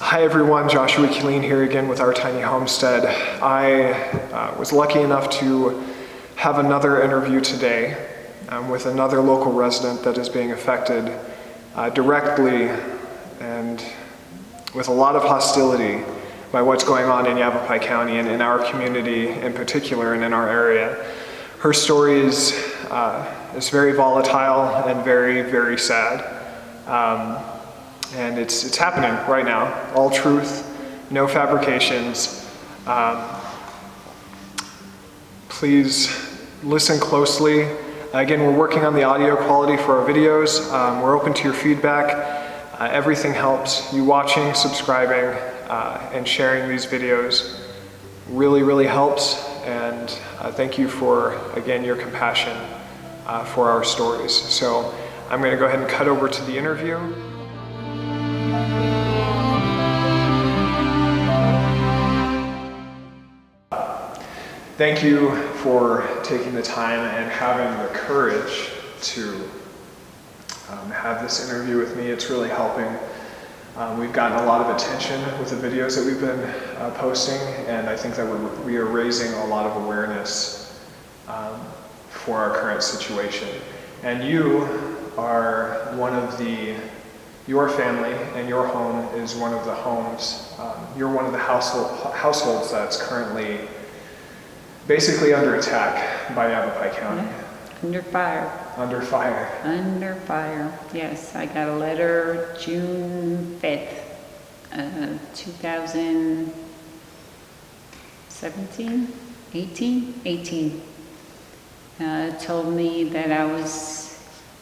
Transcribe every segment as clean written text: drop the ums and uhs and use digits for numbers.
Hi everyone, Joshua Killeen here again with Our Tiny Homestead. I was lucky enough to have another interview today with another local resident that is being affected directly and with a lot of hostility by what's going on in Yavapai County and in our community in particular and in our area. Her story is very volatile and very, very sad. And it's happening right now. All truth, no fabrications. Please listen closely. Again, we're working on the audio quality for our videos. We're open to your feedback. Everything helps. You watching, subscribing, and sharing these videos really, really helps. And thank you for, again, your compassion for our stories. So I'm going to go ahead and cut over to the interview. Thank you for taking the time and having the courage to have this interview with me. It's really helping. We've gotten a lot of attention with the videos that we've been posting, and I think that we are raising a lot of awareness for our current situation. And you are your family and your home is one of the homes, you're one of the households that's currently basically under attack by Yavapai County. Under fire. Under fire. Under fire, yes. I got a letter June 5th, 2017, 18? Told me that I was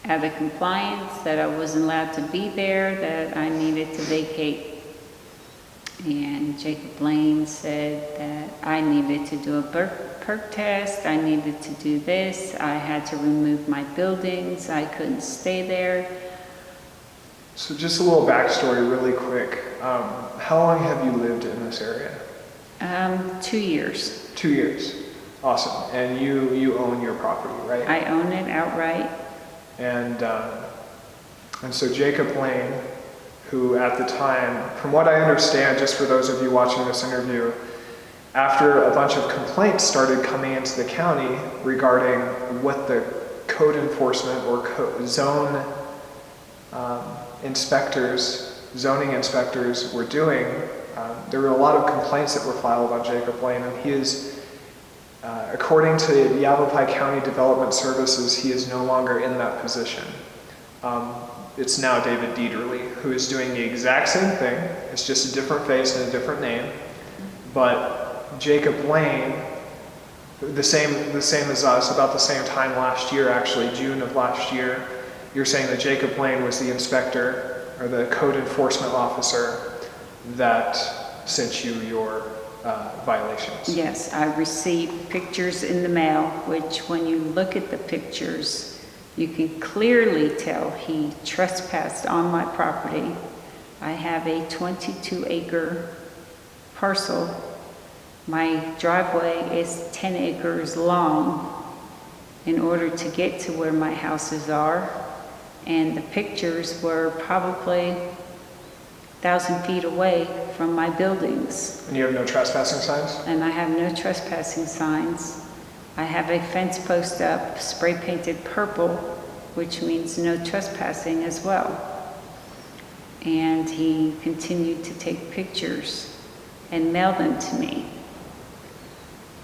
out of compliance, that I wasn't allowed to be there, that I needed to vacate. And Jacob Blaine said that I needed to do a perk test, I needed to do this, I had to remove my buildings, I couldn't stay there. So just a little backstory really quick. How long have you lived in this area? 2 years. 2 years. Awesome. And you own your property, right? I own it outright. And so Jacob Blaine, who at the time, from what I understand, just for those of you watching this interview, after a bunch of complaints started coming into the county regarding what the code enforcement or zoning inspectors were doing, there were a lot of complaints that were filed on Jacob Blaine, and he is, according to Yavapai County Development Services, he is no longer in that position. It's now David Dieterle, who is doing the exact same thing. It's just a different face and a different name. But Jacob Blaine, the same as us, about the same time last year, actually, June of last year, you're saying that Jacob Blaine was the inspector or the code enforcement officer that sent you your violations. Yes, I received pictures in the mail, which when you look at the pictures, you can clearly tell he trespassed on my property. I have a 22-acre parcel. My driveway is 10 acres long in order to get to where my houses are. And the pictures were probably 1,000 feet away from my buildings. And you have no trespassing signs? And I have no trespassing signs. I have a fence post up, spray painted purple, which means no trespassing as well. And he continued to take pictures and mail them to me.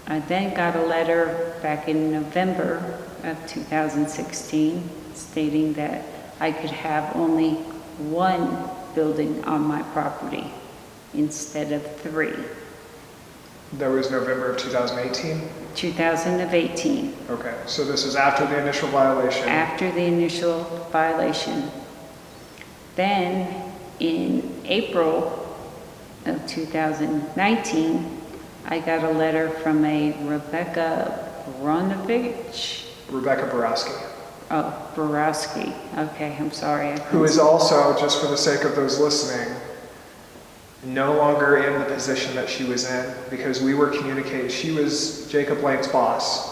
I then got a letter back in November of 2016 stating that I could have only one building on my property instead of 3. That was November of 2018? 2018. Okay, so this is after the initial violation. After the initial violation. Then in April of 2019, I got a letter from a Rebecca Borowski. Oh, Borowski. Okay, I'm sorry. Who is also, just for the sake of those listening, no longer in the position that she was in, because we were communicating. She was Jacob Blaine's boss,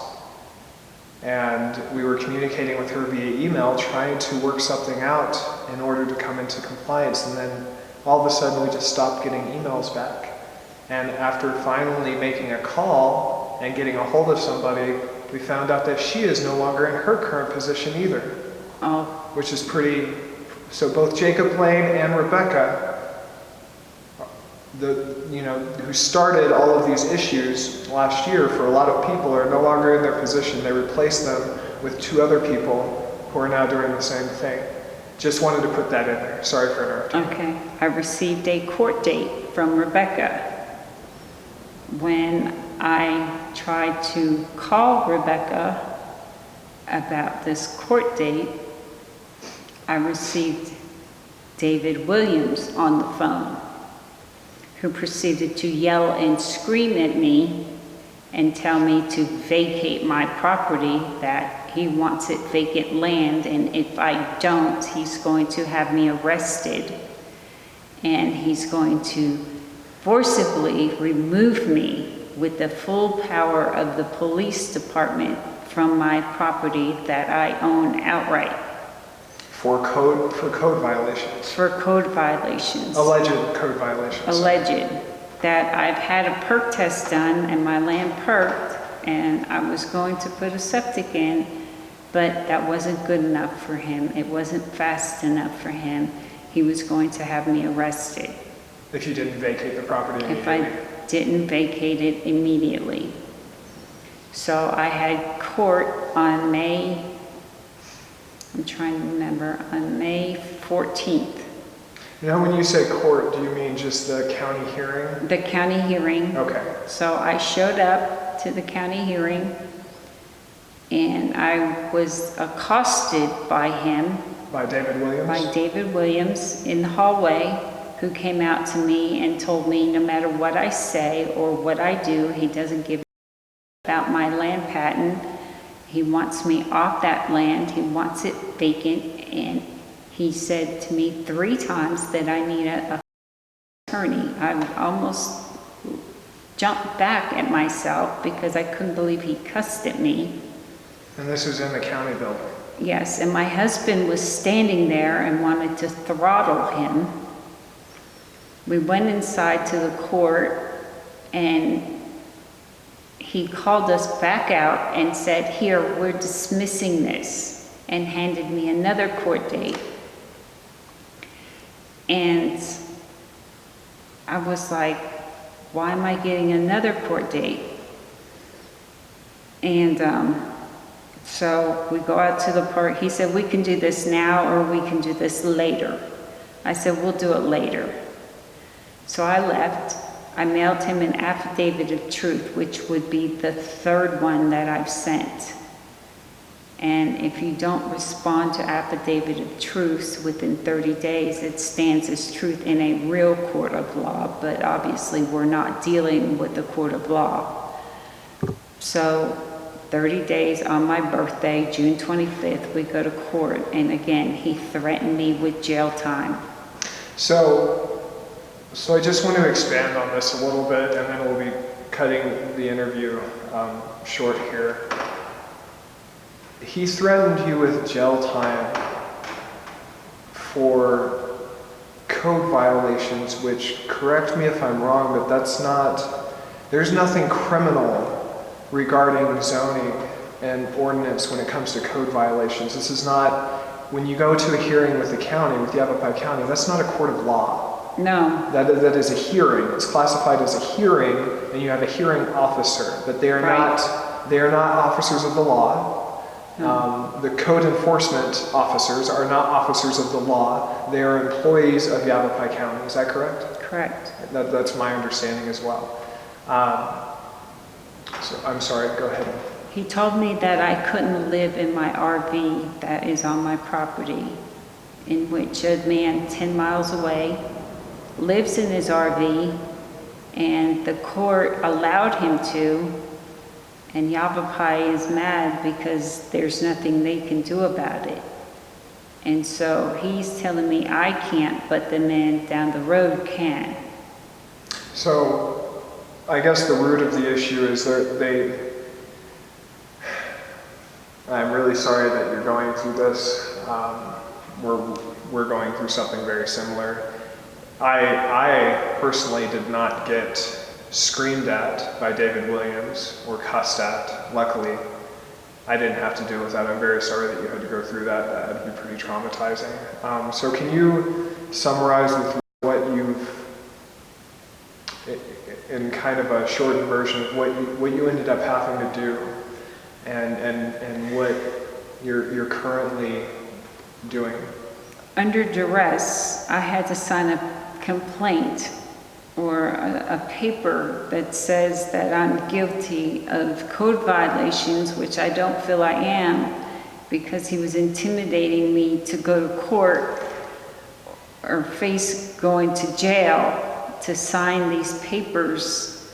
and we were communicating with her via email, trying to work something out in order to come into compliance. And then all of a sudden we just stopped getting emails back. And after finally making a call and getting a hold of somebody, we found out that she is no longer in her current position either. Oh. Which is pretty, so both Jacob Blaine and Rebecca, who started all of these issues last year for a lot of people, are no longer in their position. They replaced them with 2 other people who are now doing the same thing. Just wanted to put that in there. Sorry for interrupting. Okay. I received a court date from Rebecca. When I tried to call Rebecca about this court date, I received David Williams on the phone, who proceeded to yell and scream at me and tell me to vacate my property, that he wants it vacant land, and if I don't, he's going to have me arrested, and he's going to forcibly remove me with the full power of the police department from my property that I own outright. For code violations. For code violations. Alleged code violations. Alleged. That I've had a perk test done and my land perked, and I was going to put a septic in, but that wasn't good enough for him. It wasn't fast enough for him. He was going to have me arrested. If you didn't vacate the property immediately. If I didn't vacate it immediately. So I had court on May 14th. Now when you say court, do you mean just the county hearing? The county hearing. Okay. So I showed up to the county hearing, and I was accosted by him. By David Williams? By David Williams in the hallway, who came out to me and told me no matter what I say or what I do, he doesn't give a about my land patent. He wants me off that land. He wants it vacant, and he said to me 3 times that I need a attorney. I almost jumped back at myself because I couldn't believe he cussed at me. And this was in the county building? Yes, and my husband was standing there and wanted to throttle him. We went inside to the court, and he called us back out and said, "Here, we're dismissing this," and handed me another court date. And I was like, why am I getting another court date? And so we go out to the park. He said, we can do this now or we can do this later. I said, we'll do it later. So I left. I mailed him an affidavit of truth, which would be the 3rd one that I've sent. And if you don't respond to affidavit of truth within 30 days, it stands as truth in a real court of law, but obviously we're not dealing with the court of law. So 30 days on my birthday, June 25th, we go to court, and again, he threatened me with jail time. So I just want to expand on this a little bit, and then we'll be cutting the interview short here. He threatened you with jail time for code violations, which, correct me if I'm wrong, but there's nothing criminal regarding zoning and ordinance when it comes to code violations. This is not, when you go to a hearing with the county, with Yavapai County, that's not a court of law. No. That is a hearing. It's classified as a hearing, and you have a hearing officer, but they are not officers of the law. The code enforcement officers are not officers of the law. They are employees of Yavapai County. Is that correct? Correct. That's my understanding as well. So I'm sorry, go ahead. He told me that I couldn't live in my RV that is on my property, in which a man 10 miles away lives in his RV, and the court allowed him to, and Yavapai is mad because there's nothing they can do about it. And so he's telling me I can't, but the man down the road can. So I guess the root of the issue is that I'm really sorry that you're going through this. We're going through something very similar. I personally did not get screamed at by David Williams or cussed at. Luckily, I didn't have to deal with that. I'm very sorry that you had to go through that. That would be pretty traumatizing. So can you summarize with what you've, in kind of a shortened version of what you ended up having to do and what you're currently doing? Under duress, I had to sign a complaint or a paper that says that I'm guilty of code violations, which I don't feel I am, because he was intimidating me to go to court or face going to jail to sign these papers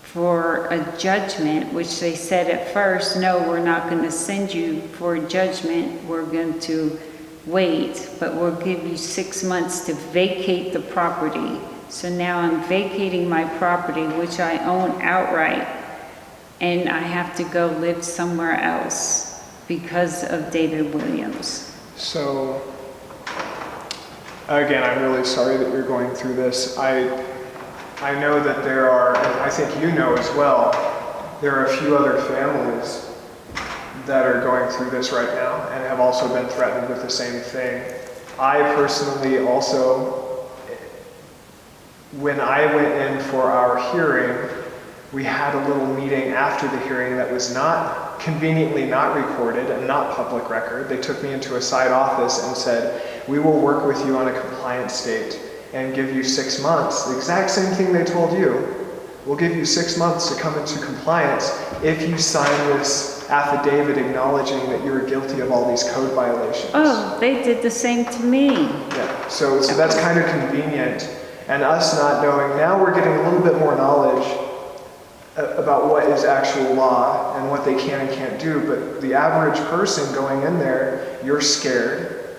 for a judgment, which they said at first, no, we're not going to send you for a judgment, we're going to wait, but we'll give you 6 months to vacate the property. So now I'm vacating my property, which I own outright, and I have to go live somewhere else because of David Williams. So, again, I'm really sorry that you're going through this. I know that there are, and I think you know as well, there are a few other families that are going through this right now and have also been threatened with the same thing. I personally also, when I went in for our hearing, we had a little meeting after the hearing that was not conveniently not recorded and not public record. They took me into a side office and said, we will work with you on a compliance date and give you 6 months. The exact same thing they told you. We'll give you 6 months to come into compliance if you sign this affidavit acknowledging that you're guilty of all these code violations. Oh, they did the same to me. Yeah, so that's kind of convenient. And us not knowing, now we're getting a little bit more knowledge about what is actual law and what they can and can't do. But the average person going in there, you're scared.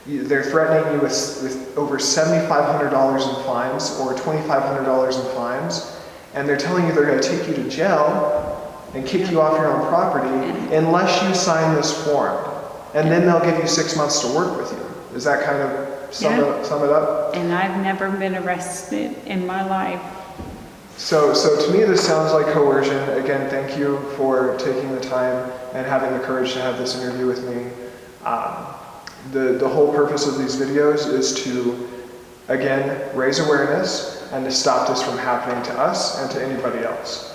They're threatening you with over $7,500 in fines or $2,500 in fines. And they're telling you they're going to take you to jail and kick you off your own property unless you sign this form. And then they'll give you 6 months to work with you. Is that kind of sum it up? And I've never been arrested in my life. So to me this sounds like coercion. Again, thank you for taking the time and having the courage to have this interview with me. The whole purpose of these videos is to, again, raise awareness and to stop this from happening to us and to anybody else.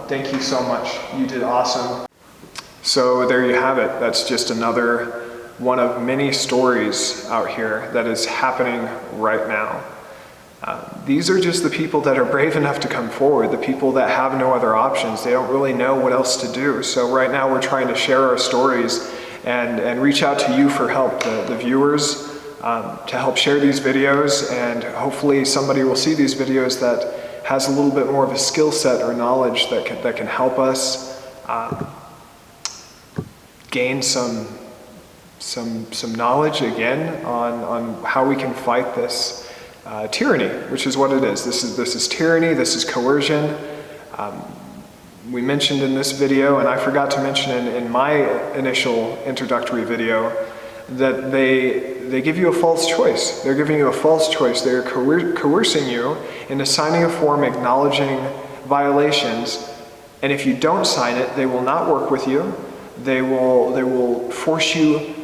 Thank you so much. You did awesome. So there you have it. That's just another one of many stories out here that is happening right now. These are just the people that are brave enough to come forward, the people that have no other options. They don't really know what else to do. So right now we're trying to share our stories and reach out to you for help, the viewers, to help share these videos, and hopefully somebody will see these videos that has a little bit more of a skill set or knowledge that can help us gain some knowledge again on how we can fight this tyranny, which is what it is. This is tyranny. This is coercion. We mentioned in this video, and I forgot to mention in my initial introductory video, that they give you a false choice. They're giving you a false choice. They're coercing you into signing a form acknowledging violations, and if you don't sign it, they will not work with you. They will force you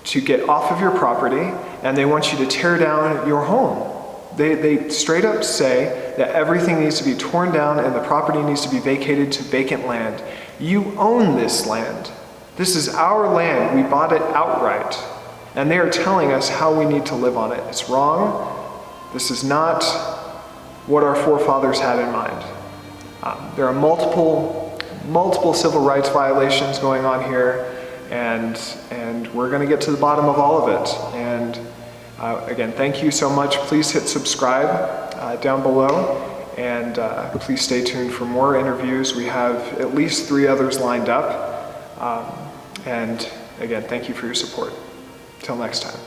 to get off of your property, and they want you to tear down your home. They straight up say that everything needs to be torn down and the property needs to be vacated to vacant land. You own this land. This is our land. We bought it outright. And they are telling us how we need to live on it. It's wrong. This is not what our forefathers had in mind. There are multiple civil rights violations going on here, and we're going to get to the bottom of all of it. And again, thank you so much. Please hit subscribe down below, and please stay tuned for more interviews. We have at least 3 others lined up. And again, thank you for your support. Till next time.